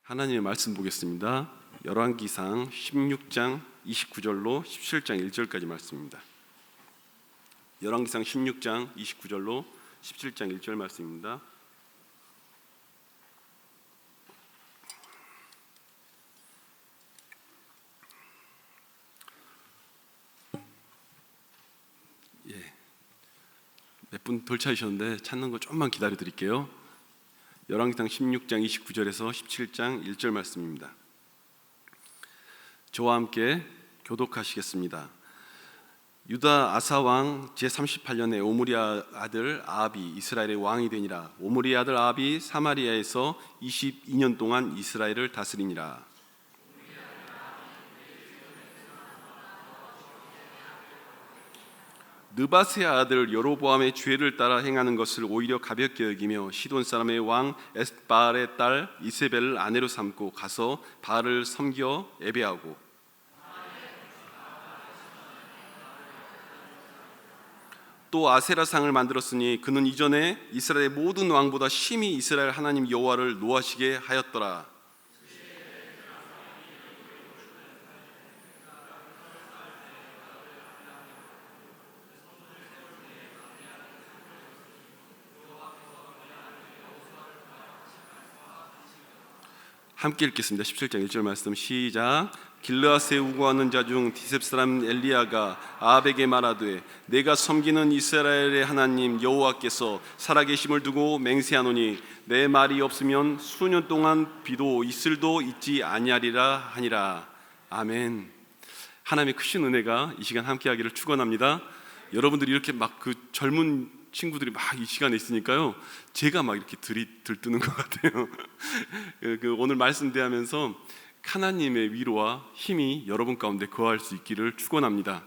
하나님의 말씀 보겠습니다. 열왕기상 16장 29절로 17장 1절까지 말씀입니다. 열왕기상 16장 29절로 17장 1절 말씀입니다. 몇 분 덜 찾으셨는데 찾는 거 좀만 기다려 드릴게요. 열왕기상 16장 29절에서 17장 1절 말씀입니다. 저와 함께 교독하시겠습니다. 유다 아사 왕 제38년에 오므리의 아들 아합이 이스라엘의 왕이 되니라. 오므리의 아들 아합이 사마리아에서 22년 동안 이스라엘을 다스리니라. 느바스의 아들 여로보암의 죄를 따라 행하는 것을 오히려 가볍게 여기며 시돈 사람의 왕 에스바알의 딸 이세벨을 아내로 삼고 가서 바알을 섬겨 예배하고 또 아세라상을 만들었으니 그는 이전에 이스라엘의 모든 왕보다 심히 이스라엘 하나님 여호와를 노하시게 하였더라. 함께 읽겠습니다. 17장 1절 말씀 시작. 길르앗에 우거하는 자 중 디셉 사람 엘리야가 아합에게 말하되 내가 섬기는 이스라엘의 하나님 여호와께서 살아계심을 두고 맹세하노니 내 말이 없으면 수년 동안 비도 이슬도 있지 아니하리라 하니라. 아멘. 하나님의 크신 은혜가 이 시간 함께하기를 축원합니다. 여러분들이 이렇게 막 그 젊은 친구들이 막 이 시간에 있으니까요, 제가 막 이렇게 들뜨는 것 같아요. 오늘 말씀 대하면서 하나님의 위로와 힘이 여러분 가운데 거할 수 있기를 축원합니다.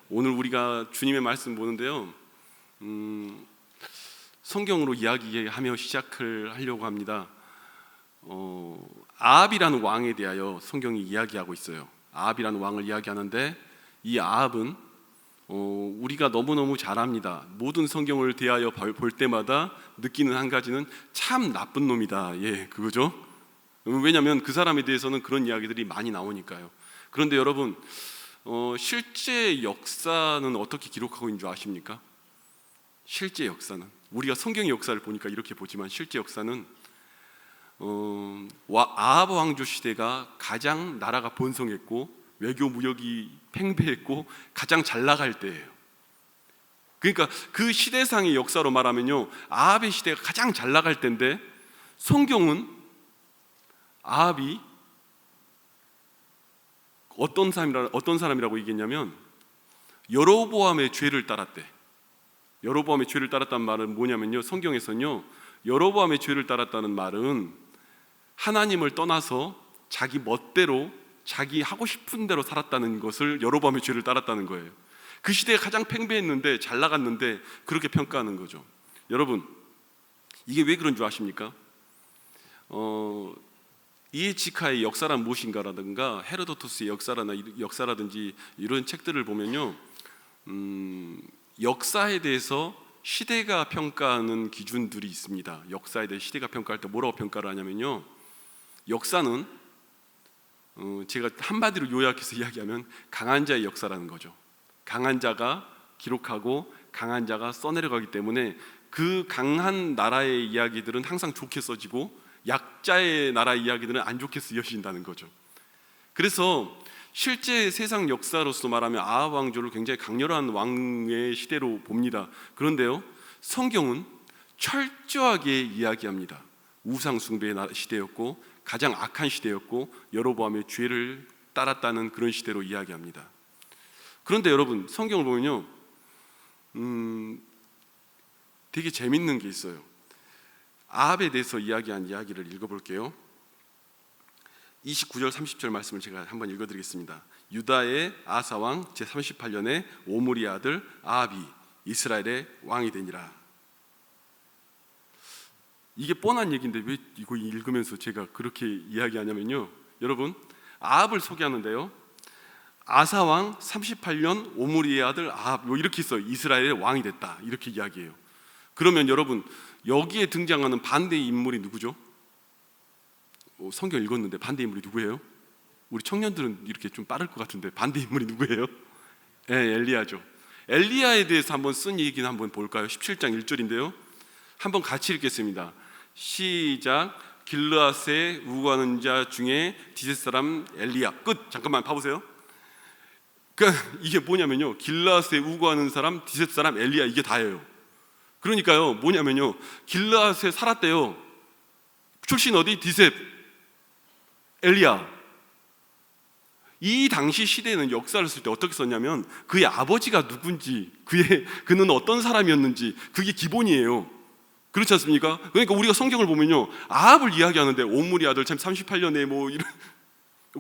오늘 우리가 주님의 말씀 보는데요, 성경으로 이야기하며 시작을 하려고 합니다. 아합이라는 왕에 대하여 성경이 이야기하고 있어요. 아합이라는 왕을 이야기하는데 이 아합은 우리가 너무너무 잘 압니다. 모든 성경을 대하여 볼 때마다 느끼는 한 가지는 참 나쁜 놈이다. 그거죠. 왜냐하면 그 사람에 대해서는 그런 이야기들이 많이 나오니까요. 그런데 여러분, 실제 역사는 어떻게 기록하고 있는 줄 아십니까? 실제 역사는 우리가 성경의 역사를 보니까 이렇게 보지만 실제 역사는 아합 왕조 시대가 가장 나라가 번성했고 외교 무역이 팽배했고 가장 잘 나갈 때예요. 그러니까 그 시대상의 역사로 말하면요, 아합의 시대가 가장 잘 나갈 때인데 성경은 아합이 어떤 사람이라고 얘기했냐면 여로보암의 죄를 따랐대. 여로보암의 죄를 따랐다는 말은 뭐냐면요, 성경에서는요, 여로보암의 죄를 따랐다는 말은 하나님을 떠나서 자기 멋대로 자기 하고 싶은 대로 살았다는 것을 여로보암의 죄를 따랐다는 거예요. 그 시대가 가장 팽배했는데 잘 나갔는데 그렇게 평가하는 거죠. 여러분, 이게 왜 그런 줄 아십니까? 이에치카의 역사란 무엇인가라든가 헤로도토스의 역사라든지 이런 책들을 보면요, 역사에 대해서 시대가 평가하는 기준들이 있습니다. 역사에 대해 시대가 평가할 때 뭐라고 평가를 하냐면요, 역사는 제가 한마디로 요약해서 이야기하면 강한 자의 역사라는 거죠. 강한 자가 기록하고 강한 자가 써내려가기 때문에 그 강한 나라의 이야기들은 항상 좋게 써지고 약자의 나라 이야기들은 안 좋게 쓰여진다는 거죠. 그래서 실제 세상 역사로서 말하면 아합 왕조를 굉장히 강렬한 왕의 시대로 봅니다. 그런데요, 성경은 철저하게 이야기합니다. 우상 숭배의 시대였고 가장 악한 시대였고 여로보암의 죄를 따랐다는 그런 시대로 이야기합니다. 그런데 여러분, 성경을 보면요, 되게 재밌는 게 있어요. 아합에 대해서 이야기한 이야기를 읽어볼게요. 29절 30절 말씀을 제가 한번 읽어드리겠습니다. 유다의 아사왕 제38년에 오므리의 아들 아합이 이스라엘의 왕이 되니라. 이게 뻔한 얘기인데 왜 이거 읽으면서 제가 그렇게 이야기하냐면요, 여러분, 아합을 소개하는데요, 아사왕 38년 오므리의 아들 아합 이렇게 있어요. 이스라엘의 왕이 됐다 이렇게 이야기해요. 그러면 여러분, 여기에 등장하는 반대의 인물이 누구죠? 성경 읽었는데 반대 인물이 누구예요? 우리 청년들은 이렇게 좀 빠를 것 같은데 반대 인물이 누구예요? 네, 엘리야죠. 엘리야에 대해서 한번 쓴 얘기는 한번 볼까요? 17장 1절인데요. 한번 같이 읽겠습니다. 시작. 길르앗에 우거하는 자 중에 디셋 사람 엘리야. 끝. 잠깐만 봐보세요. 그러니까 이게 뭐냐면요, 길르앗에 우거하는 사람 디셋 사람 엘리야, 이게 다예요. 그러니까요 뭐냐면요, 길르앗에 살았대요. 출신 어디? 디셋, 엘리야. 이 당시 시대에는 역사를 쓸 때 어떻게 썼냐면 그의 아버지가 누군지, 그는 어떤 사람이었는지, 그게 기본이에요. 그렇지 않습니까? 그러니까 우리가 성경을 보면요, 아합을 이야기하는데 옴므리 아들 참 38년에 뭐 이런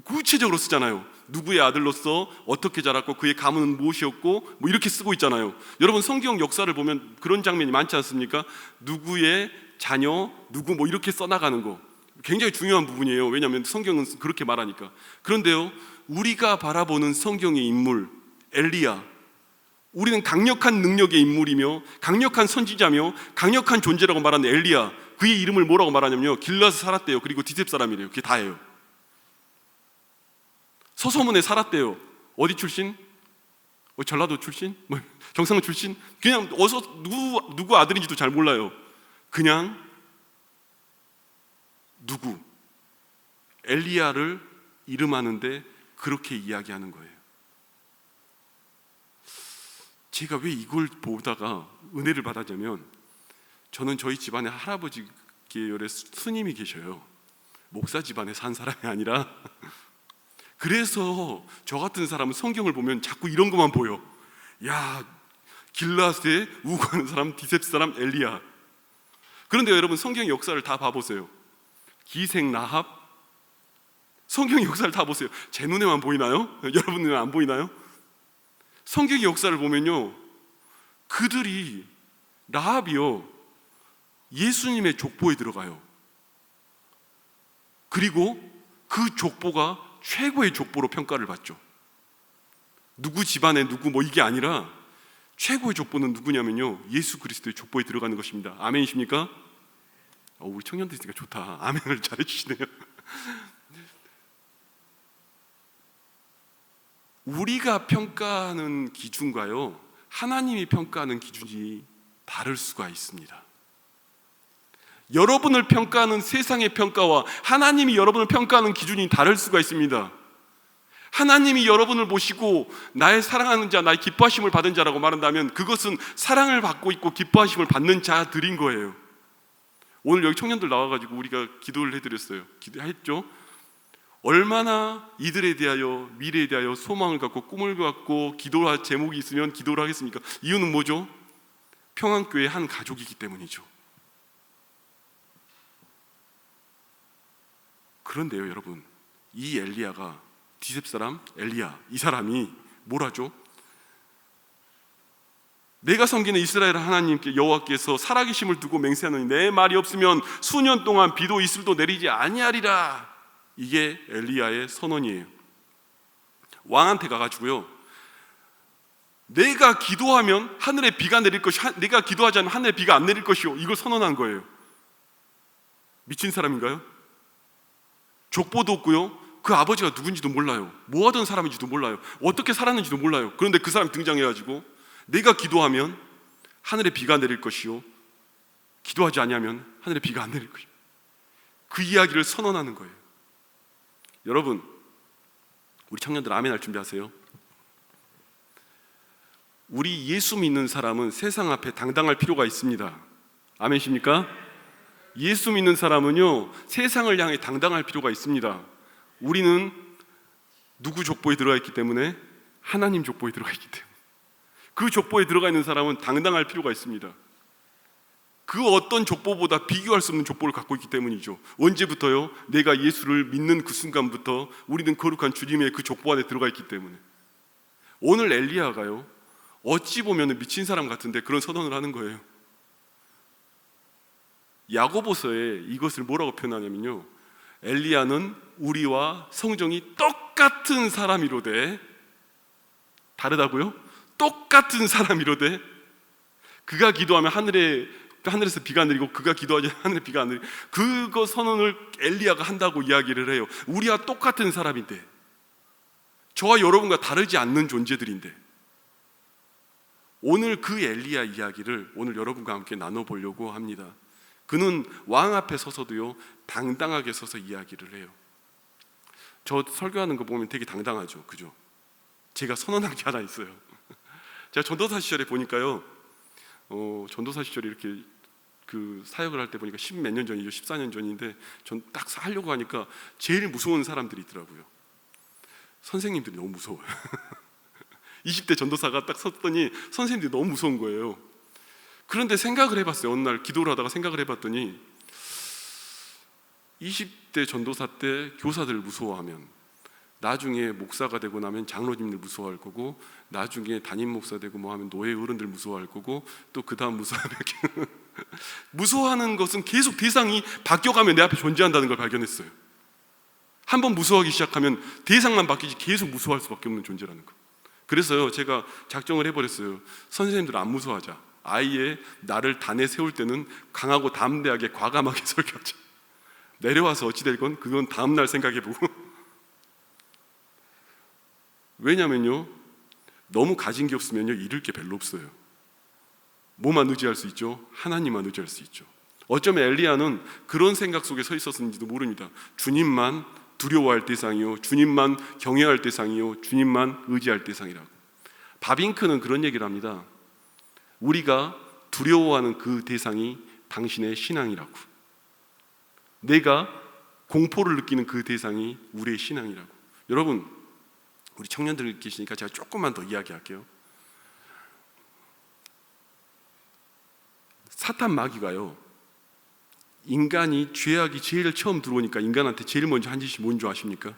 구체적으로 쓰잖아요. 누구의 아들로서 어떻게 자랐고 그의 가문은 무엇이었고 뭐 이렇게 쓰고 있잖아요. 여러분 성경 역사를 보면 그런 장면이 많지 않습니까? 누구의 자녀, 누구 뭐 이렇게 써나가는 거 굉장히 중요한 부분이에요. 왜냐하면 성경은 그렇게 말하니까. 그런데요, 우리가 바라보는 성경의 인물 엘리야, 우리는 강력한 능력의 인물이며 강력한 선지자며 강력한 존재라고 말하는 엘리야, 그의 이름을 뭐라고 말하냐면요, 길르앗에 살았대요. 그리고 디셉 사람이래요. 그게 다예요. 서소문에 살았대요. 어디 출신? 전라도 출신? 경상도 출신? 그냥 어서 누구 아들인지도 잘 몰라요. 그냥 누구 엘리야를 이름하는데 그렇게 이야기하는 거예요. 제가 왜 이걸 보다가 은혜를 받았냐면, 저는 저희 집안에 할아버지 계열의 스님이 계셔요. 목사 집안에 산 사람이 아니라. 그래서 저 같은 사람은 성경을 보면 자꾸 이런 것만 보여. 야, 길르앗에 우거하는 사람 디셉 사람 엘리야. 그런데 여러분 성경 역사를 다 봐보세요. 기생 라합, 성경 역사를 다 보세요. 제 눈에만 보이나요? 여러분 눈에 안 보이나요? 성경의 역사를 보면요, 그들이 라합이요 예수님의 족보에 들어가요. 그리고 그 족보가 최고의 족보로 평가를 받죠. 누구 집안에 누구 뭐 이게 아니라 최고의 족보는 누구냐면요, 예수 그리스도의 족보에 들어가는 것입니다. 아멘이십니까? 우리 청년들 있으니까 좋다. 아멘을 잘해주시네요. 우리가 평가하는 기준과요 하나님이 평가하는 기준이 다를 수가 있습니다. 여러분을 평가하는 세상의 평가와 하나님이 여러분을 평가하는 기준이 다를 수가 있습니다. 하나님이 여러분을 보시고 나의 사랑하는 자, 나의 기뻐하심을 받은 자라고 말한다면 그것은 사랑을 받고 있고 기뻐하심을 받는 자들인 거예요. 오늘 여기 청년들 나와가지고 우리가 기도를 해드렸어요. 기도했죠. 얼마나 이들에 대하여, 미래에 대하여 소망을 갖고 꿈을 갖고 기도할 제목이 있으면 기도를 하겠습니까? 이유는 뭐죠? 평안교회의 한 가족이기 때문이죠. 그런데요 여러분, 이 엘리야가, 디셉 사람 엘리야, 이 사람이 뭘 하죠? 내가 섬기는 이스라엘 하나님께 여호와께서 살아계심을 두고 맹세하노니 내 말이 없으면 수년 동안 비도 이슬도 내리지 아니하리라. 이게 엘리야의 선언이에요. 왕한테 가가지고요, 내가 기도하면 하늘에 비가 내릴 것이, 내가 기도하지 않으면 하늘에 비가 안 내릴 것이요, 이걸 선언한 거예요. 미친 사람인가요? 족보도 없고요, 그 아버지가 누군지도 몰라요. 뭐 하던 사람인지도 몰라요. 어떻게 살았는지도 몰라요. 그런데 그 사람이 등장해가지고 내가 기도하면 하늘에 비가 내릴 것이요, 기도하지 않으면 하늘에 비가 안 내릴 것이요, 그 이야기를 선언하는 거예요. 여러분, 우리 청년들 아멘 할 준비하세요. 우리 예수 믿는 사람은 세상 앞에 당당할 필요가 있습니다. 아멘이십니까? 예수 믿는 사람은요 세상을 향해 당당할 필요가 있습니다. 우리는 누구 족보에 들어가 있기 때문에? 하나님 족보에 들어가 있기 때문에. 그 족보에 들어가 있는 사람은 당당할 필요가 있습니다. 그 어떤 족보보다 비교할 수 없는 족보를 갖고 있기 때문이죠. 언제부터요? 내가 예수를 믿는 그 순간부터 우리는 거룩한 주님의 그 족보 안에 들어가 있기 때문에. 오늘 엘리야가요 어찌 보면 미친 사람 같은데 그런 선언을 하는 거예요. 야고보서에 이것을 뭐라고 표현하냐면요, 엘리야는 우리와 성정이 똑같은 사람이로되, 다르다고요? 똑같은 사람이로되 그가 기도하면 하늘에 하늘에서 비가 내리고 그가 기도하지 하늘에 비가 안 내리고, 그거 선언을 엘리야가 한다고 이야기를 해요. 우리와 똑같은 사람인데, 저와 여러분과 다르지 않는 존재들인데, 오늘 그 엘리야 이야기를 오늘 여러분과 함께 나눠보려고 합니다. 그는 왕 앞에 서서도요 당당하게 서서 이야기를 해요. 저 설교하는 거 보면 되게 당당하죠, 그죠? 제가 선언한 게 하나 있어요. 제가 전도사 시절에 보니까요, 전도사 시절에 이렇게 그 사역을 할 때 보니까 10몇 년 전이죠, 14년 전인데, 전 딱 하려고 하니까 제일 무서운 사람들이 있더라고요. 선생님들이 너무 무서워요. 20대 전도사가 딱 섰더니 선생님들이 너무 무서운 거예요. 그런데 생각을 해봤어요. 어느 날 기도를 하다가 생각을 해봤더니 20대 전도사 때 교사들을 무서워하면 나중에 목사가 되고 나면 장로님들 무서워할 거고, 나중에 담임 목사 되고 뭐 하면 노예 어른들 무서워할 거고, 또 그 다음 무서워하면 무서워하는 것은 계속 대상이 바뀌어가면 내 앞에 존재한다는 걸 발견했어요. 한번 무서워하기 시작하면 대상만 바뀌지 계속 무서워할 수밖에 없는 존재라는 거. 그래서요 제가 작정을 해버렸어요. 선생님들 안 무서워하자. 아예 나를 단에 세울 때는 강하고 담대하게 과감하게 설교하자. 내려와서 어찌 될건 그건 다음날 생각해보고. 왜냐면요, 너무 가진 게 없으면요 잃을 게 별로 없어요. 뭐만 의지할 수 있죠? 하나님만 의지할 수 있죠. 어쩌면 엘리야는 그런 생각 속에 서 있었는지도 모릅니다. 주님만 두려워할 대상이요, 주님만 경외할 대상이요, 주님만 의지할 대상이라고. 바빙크는 그런 얘기를 합니다. 우리가 두려워하는 그 대상이 당신의 신앙이라고. 내가 공포를 느끼는 그 대상이 우리의 신앙이라고. 여러분, 우리 청년들 계시니까 제가 조금만 더 이야기할게요. 사탄 마귀가요, 인간이 죄악이 제일 처음 들어오니까 인간한테 제일 먼저 한 짓이 뭔지 아십니까?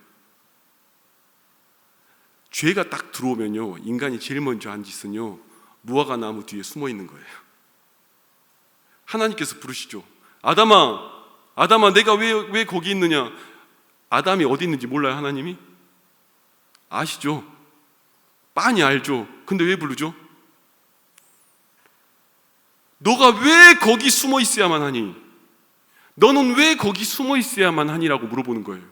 죄가 딱 들어오면요, 인간이 제일 먼저 한 짓은요, 무화과 나무 뒤에 숨어 있는 거예요. 하나님께서 부르시죠. 아담아, 아담아, 내가 왜 거기 있느냐? 아담이 어디 있는지 몰라요, 하나님이? 아시죠? 빤히 알죠. 근데 왜 부르죠? 너가 왜 거기 숨어 있어야만 하니? 너는 왜 거기 숨어 있어야만 하니라고 물어보는 거예요.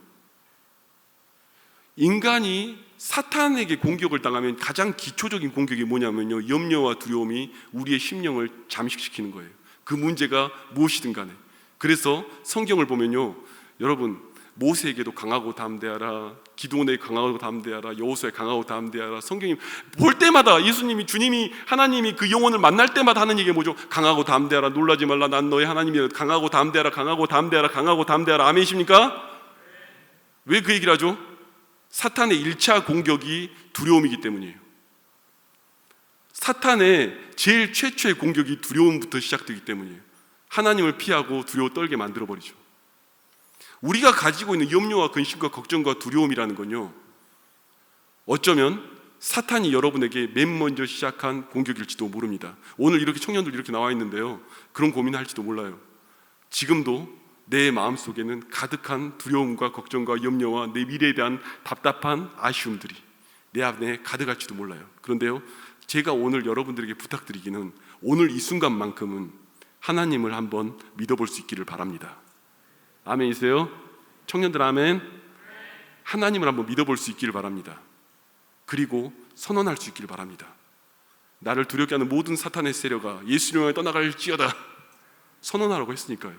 인간이 사탄에게 공격을 당하면 가장 기초적인 공격이 뭐냐면요, 염려와 두려움이 우리의 심령을 잠식시키는 거예요. 그 문제가 무엇이든 간에. 그래서 성경을 보면요, 여러분, 모세에게도 강하고 담대하라, 기도원에 강하고 담대하라, 여호수아에 강하고 담대하라. 성경이 볼 때마다 예수님이, 주님이, 하나님이 그 영혼을 만날 때마다 하는 얘기가 뭐죠? 강하고 담대하라, 놀라지 말라, 난 너의 하나님이라. 강하고 담대하라, 강하고 담대하라, 강하고 담대하라. 아멘이십니까? 왜 그 얘기를 하죠? 사탄의 1차 공격이 두려움이기 때문이에요. 사탄의 제일 최초의 공격이 두려움부터 시작되기 때문이에요. 하나님을 피하고 두려워 떨게 만들어버리죠. 우리가 가지고 있는 염려와 근심과 걱정과 두려움이라는 건요, 어쩌면 사탄이 여러분에게 맨 먼저 시작한 공격일지도 모릅니다. 오늘 이렇게 청년들 이렇게 나와 있는데요, 그런 고민할지도 몰라요. 지금도 내 마음속에는 가득한 두려움과 걱정과 염려와 내 미래에 대한 답답한 아쉬움들이 내 안에 가득할지도 몰라요. 그런데요, 제가 오늘 여러분들에게 부탁드리기는, 오늘 이 순간만큼은 하나님을 한번 믿어볼 수 있기를 바랍니다. 아멘이세요? 청년들 아멘? 하나님을 한번 믿어볼 수 있기를 바랍니다. 그리고 선언할 수 있기를 바랍니다. 나를 두렵게 하는 모든 사탄의 세력아 예수님을 떠나갈지어다, 선언하라고 했으니까요.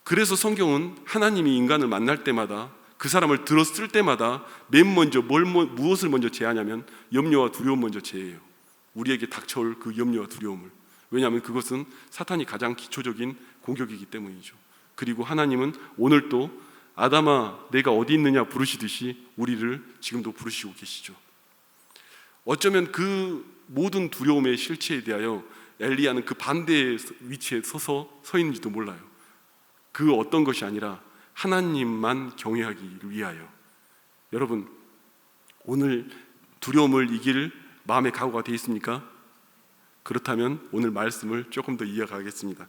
그래서 성경은 하나님이 인간을 만날 때마다, 그 사람을 들었을 때마다 맨 먼저 무엇을 먼저 제하냐면 염려와 두려움 먼저 제해요. 우리에게 닥쳐올 그 염려와 두려움을. 왜냐하면 그것은 사탄이 가장 기초적인 공격이기 때문이죠. 그리고 하나님은 오늘도 아담아 내가 어디 있느냐 부르시듯이 우리를 지금도 부르시고 계시죠. 어쩌면 그 모든 두려움의 실체에 대하여 엘리야는 그 반대의 위치에 서 있는지도 몰라요. 그 어떤 것이 아니라 하나님만 경외하기를 위하여. 여러분, 오늘 두려움을 이길 마음의 각오가 되어 있습니까? 그렇다면 오늘 말씀을 조금 더 이어가겠습니다.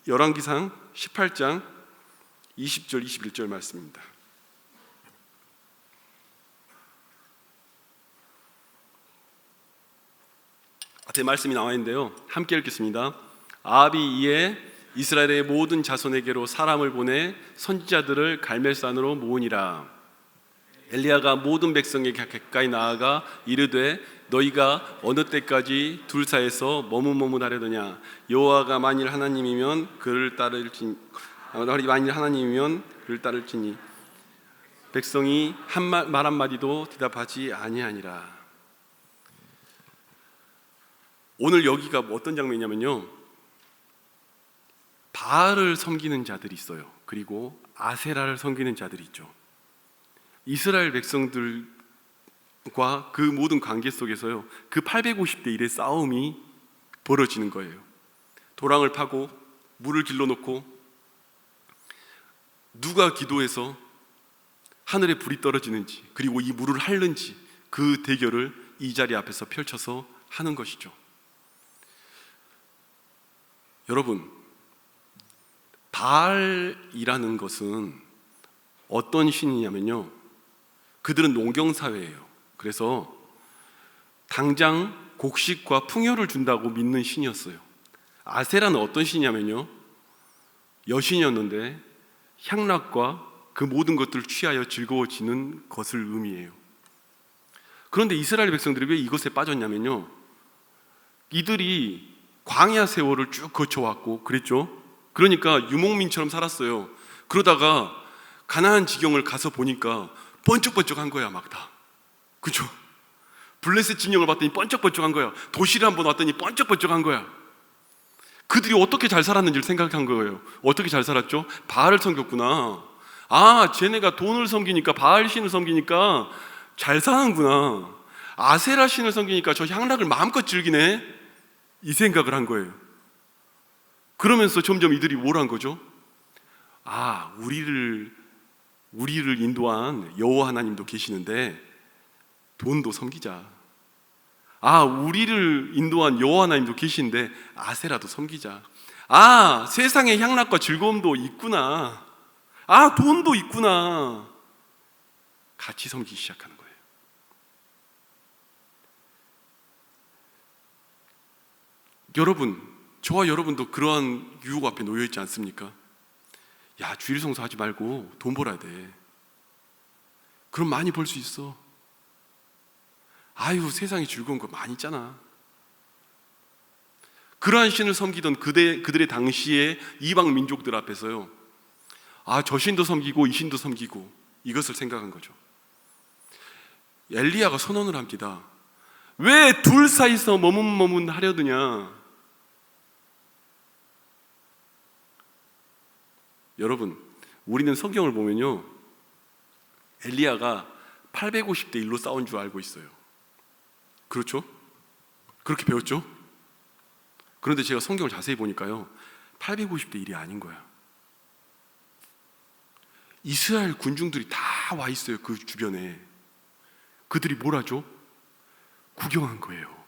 열왕기상 18장 20절 21절 말씀입니다. 앞에 말씀이 나와 있는데요, 함께 읽겠습니다. 아합이 이에 이스라엘의 모든 자손에게로 사람을 보내 선지자들을 갈멜산으로 모으니라. 엘리야가 모든 백성에게 가까이 나아가 이르되 너희가 어느 때까지 둘 사이에서 머뭇머뭇하려느냐. 여호와가 만일 하나님이면 그를 따를지니 백성이 말 한마디도 대답하지 아니하니라. 오늘 여기가 어떤 장면이냐면요, 바알을 섬기는 자들이 있어요. 그리고 아세라를 섬기는 자들이 있죠. 이스라엘 백성들과 그 모든 관계 속에서요, 그 850대 1의 싸움이 벌어지는 거예요. 도랑을 파고 물을 길러놓고 누가 기도해서 하늘에 불이 떨어지는지, 그리고 이 물을 핥는지, 그 대결을 이 자리 앞에서 펼쳐서 하는 것이죠. 여러분, 바알이라는 것은 어떤 신이냐면요, 그들은 농경사회예요. 그래서 당장 곡식과 풍요를 준다고 믿는 신이었어요. 아세라는 어떤 신이냐면요, 여신이었는데 향락과 그 모든 것들을 취하여 즐거워지는 것을 의미해요. 그런데 이스라엘 백성들이 왜 이것에 빠졌냐면요, 이들이 광야 세월을 쭉 거쳐왔고 그랬죠. 그러니까 유목민처럼 살았어요. 그러다가 가나안 지경을 가서 보니까 번쩍번쩍한 거야, 막 다. 그죠? 블레셋 진영을 봤더니 번쩍번쩍한 거야. 도시를 한번 왔더니 번쩍번쩍한 거야. 그들이 어떻게 잘 살았는지를 생각한 거예요. 어떻게 잘 살았죠? 바알을 섬겼구나. 아, 쟤네가 돈을 섬기니까, 바알 신을 섬기니까 잘 사는구나. 아세라 신을 섬기니까 저 향락을 마음껏 즐기네. 이 생각을 한 거예요. 그러면서 점점 이들이 뭘 한 거죠? 아, 우리를 인도한 여호와 하나님도 계시는데 돈도 섬기자. 아, 우리를 인도한 여호와 하나님도 계시는데 아세라도 섬기자. 아, 세상의 향락과 즐거움도 있구나. 아, 돈도 있구나. 같이 섬기기 시작하는 거예요. 여러분, 저와 여러분도 그러한 유혹 앞에 놓여 있지 않습니까? 야, 주일 성수하지 말고 돈 벌어야 돼. 그럼 많이 벌 수 있어. 아유, 세상에 즐거운 거 많이 있잖아. 그러한 신을 섬기던 그들의 당시의 이방 민족들 앞에서요, 아, 저 신도 섬기고 이 신도 섬기고, 이것을 생각한 거죠. 엘리야가 선언을 합니다. 왜 둘 사이에서 머뭇머뭇하려느냐. 여러분, 우리는 성경을 보면요, 엘리야가 850대 1로 싸운 줄 알고 있어요. 그렇죠? 그렇게 배웠죠? 그런데 제가 성경을 자세히 보니까요, 850대 1이 아닌 거야. 이스라엘 군중들이 다 와 있어요. 그 주변에. 그들이 뭘 하죠? 구경한 거예요.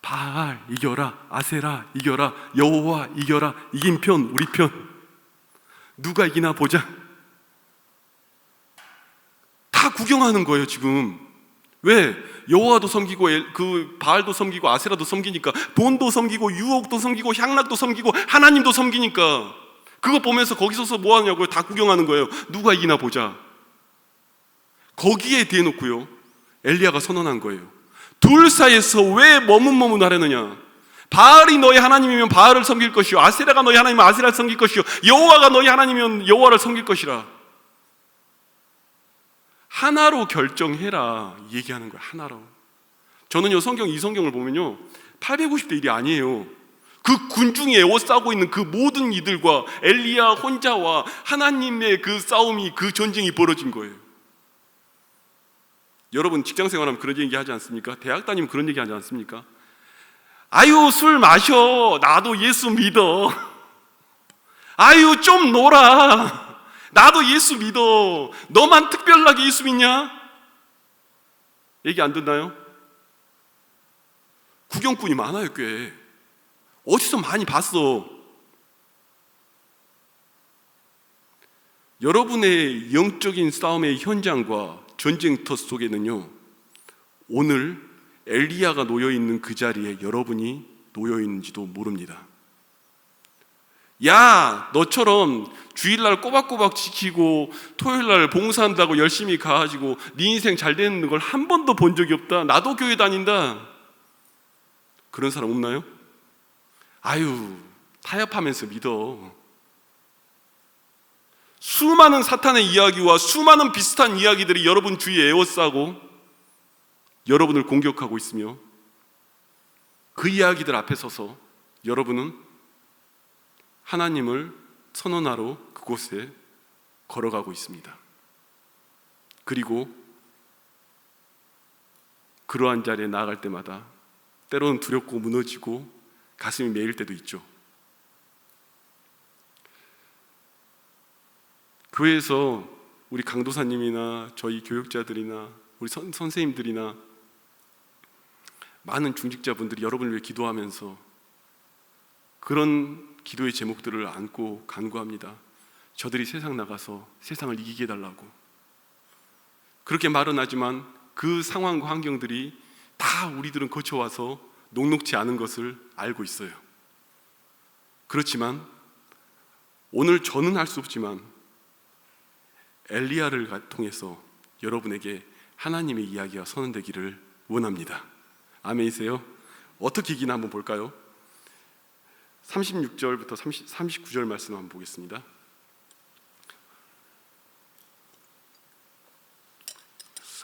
바알 이겨라, 아세라 이겨라, 여호와 이겨라, 이긴 편 우리 편, 누가 이기나 보자. 다 구경하는 거예요 지금. 왜? 여호와도 섬기고 그 바알도 섬기고 아세라도 섬기니까, 돈도 섬기고 유혹도 섬기고 향락도 섬기고 하나님도 섬기니까, 그거 보면서 거기 서서 뭐 하냐고요? 다 구경하는 거예요. 누가 이기나 보자. 거기에 대놓고요, 엘리야가 선언한 거예요. 둘 사이에서 왜 머뭇머뭇하려느냐. 바알이 너희 하나님이면 바알을 섬길 것이요, 아세라가 너희 하나님이면 아세라를 섬길 것이요, 여호와가 너희 하나님이면 여호와를 섬길 것이라. 하나로 결정해라 얘기하는 거예요. 하나로. 저는요, 이 성경을 보면요, 850대 1이 아니에요. 그 군중이 에워싸고 있는 그 모든 이들과 엘리야 혼자와 하나님의 그 싸움이, 그 전쟁이 벌어진 거예요. 여러분, 직장 생활하면 그런 얘기 하지 않습니까? 대학 다니면 그런 얘기 하지 않습니까? 아유, 술 마셔. 나도 예수 믿어. 아유, 좀 놀아. 나도 예수 믿어. 너만 특별하게 예수 믿냐? 얘기 안 듣나요? 구경꾼이 많아요, 꽤. 어디서 많이 봤어. 여러분의 영적인 싸움의 현장과 전쟁터 속에는요, 오늘 엘리야가 놓여 있는 그 자리에 여러분이 놓여 있는지도 모릅니다. 야, 너처럼 주일날 꼬박꼬박 지키고 토요일날 봉사한다고 열심히 가가지고 네 인생 잘 되는 걸 한 번도 본 적이 없다. 나도 교회 다닌다. 그런 사람 없나요? 아유, 타협하면서 믿어. 수많은 사탄의 이야기와 수많은 비슷한 이야기들이 여러분 주위에 에워싸고 여러분을 공격하고 있으며, 그 이야기들 앞에 서서 여러분은 하나님을 선언하러 그곳에 걸어가고 있습니다. 그리고 그러한 자리에 나아갈 때마다 때로는 두렵고 무너지고 가슴이 메일 때도 있죠. 교회에서 우리 강도사님이나 저희 교육자들이나 우리 선생님들이나 많은 중직자분들이 여러분을 위해 기도하면서 그런 기도의 제목들을 안고 간구합니다. 저들이 세상 나가서 세상을 이기게 해달라고. 그렇게 말은 하지만 그 상황과 환경들이 다 우리들은 거쳐와서 녹록지 않은 것을 알고 있어요. 그렇지만 오늘 저는 할 수 없지만 엘리야를 통해서 여러분에게 하나님의 이야기가 선언되기를 원합니다. 아멘이세요? 어떻게 이기나 한번 볼까요? 36절부터 39절 말씀 한번 보겠습니다.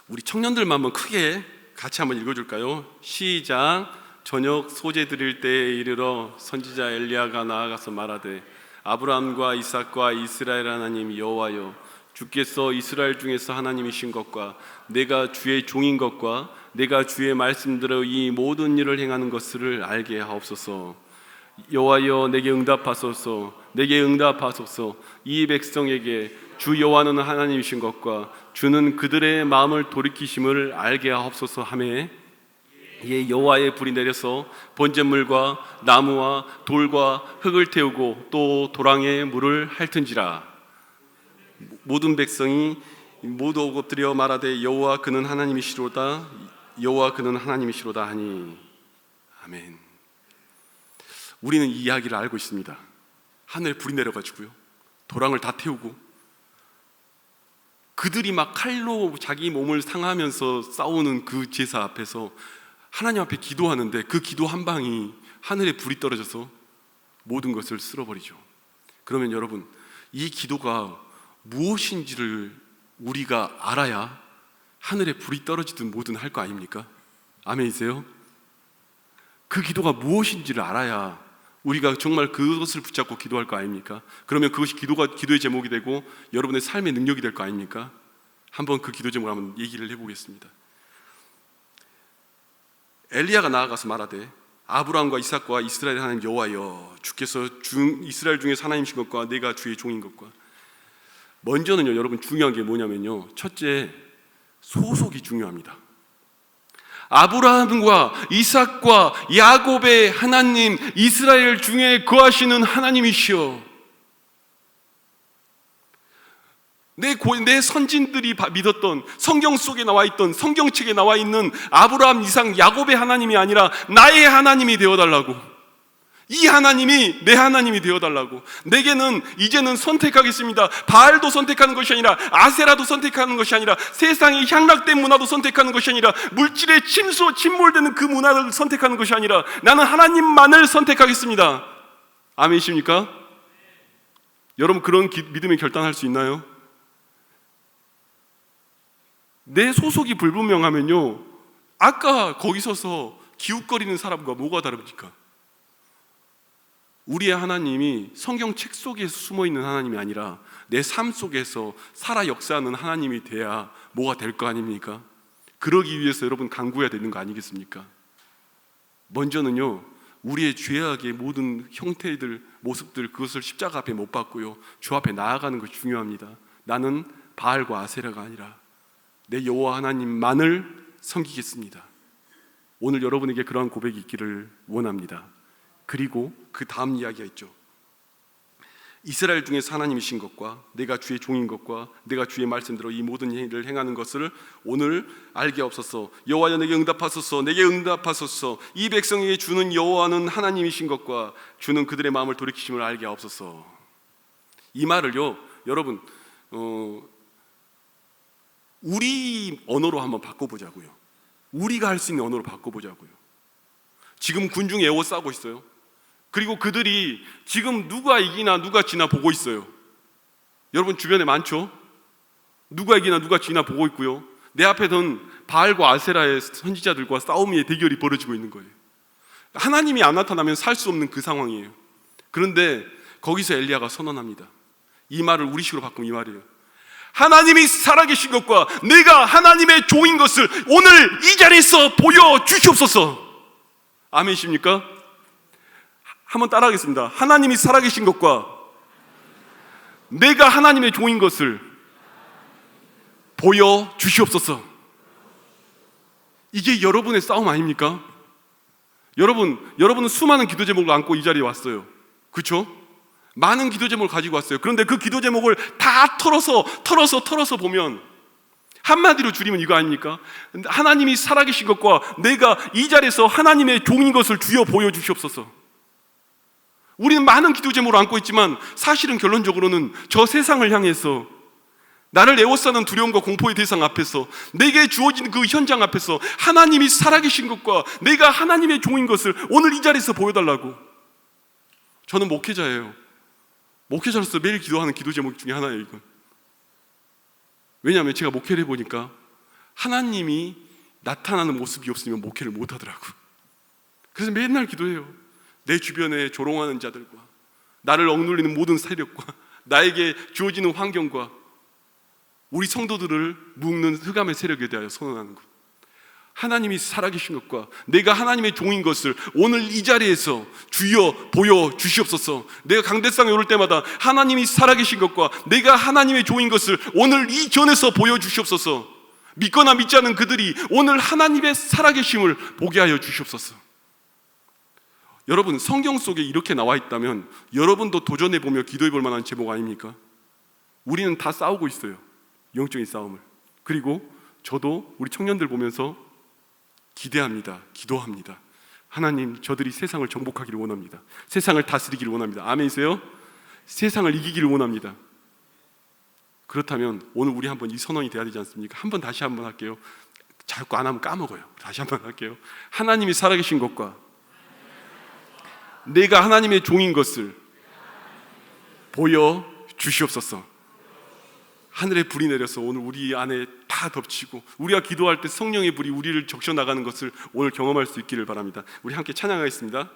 우리 청년들만 한번 크게 같이 한번 읽어줄까요? 시작. 저녁 소재 드릴 때에 이르러 선지자 엘리야가 나아가서 말하되 아브라함과 이삭과 이스라엘 하나님 여호와여, 주께서 이스라엘 중에서 하나님이신 것과 내가 주의 종인 것과 내가 주의 말씀대로 이 모든 일을 행하는 것을 알게 하옵소서. 여호와여, 내게 응답하소서. 내게 응답하소서. 이 백성에게 주 여호와는 하나님이신 것과 주는 그들의 마음을 돌이키심을 알게 하옵소서 하매, 예, 여호와의 불이 내려서 번제물과 나무와 돌과 흙을 태우고 또 도랑에 물을 핥은지라. 모든 백성이 모두 엎드려 말하되 여호와 그는 하나님이시로다, 여호와 그는 하나님이시로다 하니. 아멘. 우리는 이 이야기를 알고 있습니다. 하늘에 불이 내려가지고요, 도랑을 다 태우고 그들이 막 칼로 자기 몸을 상하면서 싸우는 그 제사 앞에서 하나님 앞에 기도하는데 그 기도 한 방이 하늘에 불이 떨어져서 모든 것을 쓸어버리죠. 그러면 여러분, 이 기도가 무엇인지를 우리가 알아야 하늘에 불이 떨어지든 뭐든 할 거 아닙니까? 아멘이세요? 그 기도가 무엇인지를 알아야 우리가 정말 그것을 붙잡고 기도할 거 아닙니까? 그러면 그것이 기도의 제목이 되고 여러분의 삶의 능력이 될 거 아닙니까? 한번 그 기도 제목을 한번 얘기를 해보겠습니다. 엘리야가 나아가서 말하되 아브라함과 이삭과 이스라엘 하나님 여호와여, 주께서 이스라엘 중에 하나님이신 것과 내가 주의 종인 것과. 먼저는요, 여러분 중요한 게 뭐냐면요, 첫째, 소속이 중요합니다. 아브라함과 이삭과 야곱의 하나님, 이스라엘 중에 거하시는 하나님이시여, 내 선진들이 믿었던 성경 속에 나와 있던 성경책에 나와 있는 아브라함, 이삭, 야곱의 하나님이 아니라 나의 하나님이 되어달라고. 이 하나님이 내 하나님이 되어달라고. 내게는 이제는 선택하겠습니다. 바알도 선택하는 것이 아니라 아세라도 선택하는 것이 아니라 세상의 향락된 문화도 선택하는 것이 아니라 물질에 침몰되는 그 문화를 선택하는 것이 아니라 나는 하나님만을 선택하겠습니다. 아멘이십니까? 여러분, 그런 믿음의 결단할 수 있나요? 내 소속이 불분명하면요, 아까 거기 서서 기웃거리는 사람과 뭐가 다릅니까? 우리의 하나님이 성경책 속에 숨어있는 하나님이 아니라 내 삶 속에서 살아 역사하는 하나님이 돼야 뭐가 될 거 아닙니까? 그러기 위해서 여러분 간구해야 되는 거 아니겠습니까? 먼저는요, 우리의 죄악의 모든 형태들, 모습들, 그것을 십자가 앞에 못 박고요, 주 앞에 나아가는 것이 중요합니다. 나는 바알과 아세라가 아니라 내 여호와 하나님만을 섬기겠습니다. 오늘 여러분에게 그러한 고백이 있기를 원합니다. 그리고 그 다음 이야기가 있죠. 이스라엘 중에서 하나님이신 것과 내가 주의 종인 것과 내가 주의 말씀대로 이 모든 일을 행하는 것을 오늘 알게 없어서. 여호와여 내게 응답하소서, 내게 응답하소서. 이 백성에게 주는 여호와는 하나님이신 것과 주는 그들의 마음을 돌이키심을 알게 없어서. 이 말을요 여러분 우리 언어로 한번 바꿔보자고요. 우리가 할 수 있는 언어로 바꿔보자고요. 지금 군중 에워싸고 있어요. 그리고 그들이 지금 누가 이기나 누가 지나 보고 있어요. 여러분 주변에 많죠? 누가 이기나 누가 지나 보고 있고요. 내 앞에는 바알과 아세라의 선지자들과 싸움의 대결이 벌어지고 있는 거예요. 하나님이 안 나타나면 살 수 없는 그 상황이에요. 그런데 거기서 엘리야가 선언합니다. 이 말을 우리식으로 바꾸면 이 말이에요. 하나님이 살아계신 것과 내가 하나님의 종인 것을 오늘 이 자리에서 보여주시옵소서. 아멘이십니까? 한번 따라하겠습니다. 하나님이 살아계신 것과 내가 하나님의 종인 것을 보여주시옵소서. 이게 여러분의 싸움 아닙니까? 여러분은 수많은 기도 제목을 안고 이 자리에 왔어요. 그렇죠? 많은 기도 제목을 가지고 왔어요. 그런데 그 기도 제목을 다 털어서 보면 한마디로 줄이면 이거 아닙니까? 하나님이 살아계신 것과 내가 이 자리에서 하나님의 종인 것을 주여 보여주시옵소서. 우리는 많은 기도 제목을 안고 있지만 사실은 결론적으로는 저 세상을 향해서 나를 에워싸는 두려움과 공포의 대상 앞에서 내게 주어진 그 현장 앞에서 하나님이 살아계신 것과 내가 하나님의 종인 것을 오늘 이 자리에서 보여달라고. 저는 목회자예요. 목회자로서 매일 기도하는 기도 제목 중에 하나예요. 이건 왜냐하면 제가 목회를 해보니까 하나님이 나타나는 모습이 없으면 목회를 못하더라고. 그래서 맨날 기도해요. 내 주변에 조롱하는 자들과 나를 억눌리는 모든 세력과 나에게 주어지는 환경과 우리 성도들을 묶는 흑암의 세력에 대하여 선언하는 것. 하나님이 살아계신 것과 내가 하나님의 종인 것을 오늘 이 자리에서 주여 보여주시옵소서. 내가 강대상에 오를 때마다 하나님이 살아계신 것과 내가 하나님의 종인 것을 오늘 이 전에서 보여주시옵소서. 믿거나 믿지 않는 그들이 오늘 하나님의 살아계심을 보게 하여 주시옵소서. 여러분 성경 속에 이렇게 나와 있다면 여러분도 도전해보며 기도해볼 만한 제목 아닙니까? 우리는 다 싸우고 있어요. 영적인 싸움을. 그리고 저도 우리 청년들 보면서 기대합니다. 기도합니다. 하나님 저들이 세상을 정복하기를 원합니다. 세상을 다스리기를 원합니다. 아멘이세요? 세상을 이기기를 원합니다. 그렇다면 오늘 우리 한번 이 선언이 돼야 되지 않습니까? 다시 한번 할게요. 자꾸 안 하면 까먹어요. 다시 한번 할게요. 하나님이 살아계신 것과 내가 하나님의 종인 것을 보여주시옵소서. 하늘에 불이 내려서 오늘 우리 안에 다 덮치고 우리가 기도할 때 성령의 불이 우리를 적셔나가는 것을 오늘 경험할 수 있기를 바랍니다. 우리 함께 찬양하겠습니다.